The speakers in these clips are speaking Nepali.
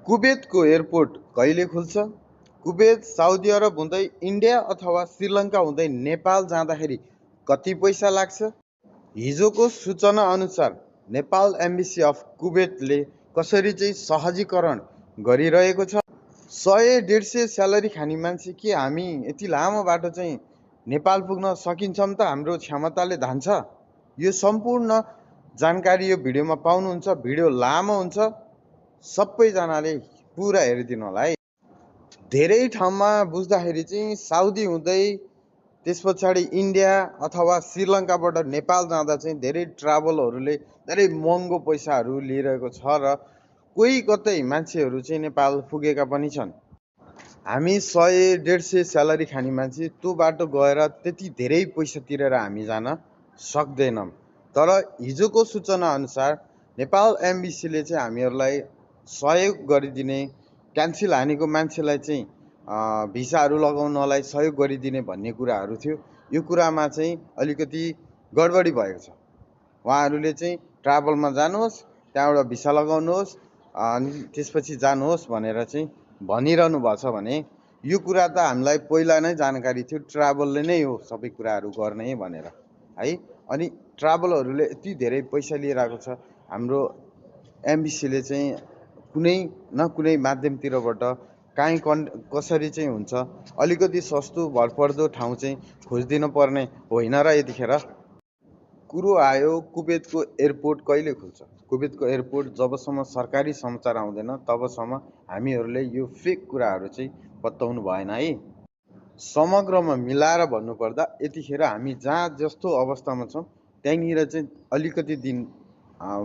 कुवेतको एयरपोर्ट कहिले खुल्छ? कुवेत साउदी अरब हुँदै इन्डिया अथवा श्रीलङ्का हुँदै नेपाल जाँदाखेरि कति पैसा लाग्छ? हिजोको सूचना अनुसार नेपाल एम्बेसी अफ कुवेतले कसरी चाहिँ सहजीकरण गरिरहेको छ? 100-150 स्यालेरी खाने मान्छे के हामी यति लामो बाटो चाहिँ नेपाल पुग्न सकिन्छौँ त? हाम्रो क्षमताले धान्छ? यो सम्पूर्ण जानकारी यो भिडियोमा पाउनुहुन्छ। भिडियो लामो हुन्छ, सबैजनाले पुरा हेरिदिनु होला है। धेरै ठाउँमा बुझ्दाखेरि चाहिँ साउदी हुँदै त्यस पछाडि इन्डिया अथवा श्रीलङ्काबाट नेपाल जाँदा चाहिँ धेरै ट्राभलहरूले धेरै महँगो पैसाहरू लिइरहेको छ र कोही कतै मान्छेहरू चाहिँ नेपाल पुगेका पनि छन्। हामी 100-150 स्यालेरी खाने मान्छे त्यो बाटो गएर त्यति धेरै पैसा तिरेर हामी जान सक्दैनौँ। तर हिजोको सूचना अनुसार नेपाल एम्बेसीले चाहिँ हामीहरूलाई सहयोग गरिदिने, क्यान्सिल हानेको मान्छेलाई चाहिँ भिसाहरू लगाउनलाई सहयोग गरिदिने भन्ने कुराहरू थियो। यो कुरामा चाहिँ अलिकति गडबडी भएको छ। उहाँहरूले चाहिँ ट्राभलमा जानुहोस्, त्यहाँबाट भिसा लगाउनुहोस्, अनि त्यसपछि जानुहोस् भनेर चाहिँ भनिरहनु भएको छ भने यो कुरा त हामीलाई पहिला नै जानकारी थियो। ट्राभलले नै हो सबै कुराहरू गर्ने भनेर है। अनि ट्राभलहरूले यति धेरै पैसा लिइरहेको छ। हाम्रो एम्बेसीले चाहिँ कुनै न कुनै माध्यमतिरबाट काहीँ कसरी चाहिँ हुन्छ, अलिकति सस्तो भरपर्दो ठाउँ चाहिँ खोजिदिनु पर्ने होइन र यतिखेर। कुरो आयो कुवेतको एयरपोर्ट कहिले खुल्छ? कुवेतको एयरपोर्ट जबसम्म सरकारी समाचार आउँदैन तबसम्म हामीहरूले यो फेक कुराहरू चाहिँ बताउनु भएन है। समग्रमा मिलाएर भन्नुपर्दा यतिखेर हामी जहाँ जस्तो अवस्थामा छौँ त्यहीँनिर चाहिँ अलिकति दिन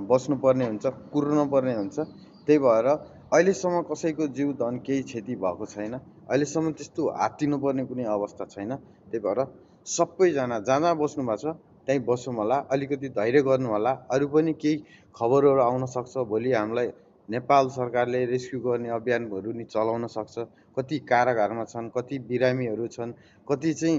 बस्नुपर्ने हुन्छ, कुर्नुपर्ने हुन्छ। त्यही भएर अहिलेसम्म कसैको जीव धन केही क्षति भएको छैन। अहिलेसम्म त्यस्तो हात्तिनुपर्ने कुनै अवस्था छैन। त्यही भएर सबैजना जहाँ जहाँ बस्नु भएको छ त्यहीँ बसौँ होला, अलिकति धैर्य गर्नु होला। अरू पनि केही खबरहरू आउन सक्छ। भोलि हामीलाई नेपाल सरकारले रेस्क्यु गर्ने अभियानहरू नि चलाउन सक्छ। कति कारागारमा छन्, कति बिरामीहरू छन्, कति चाहिँ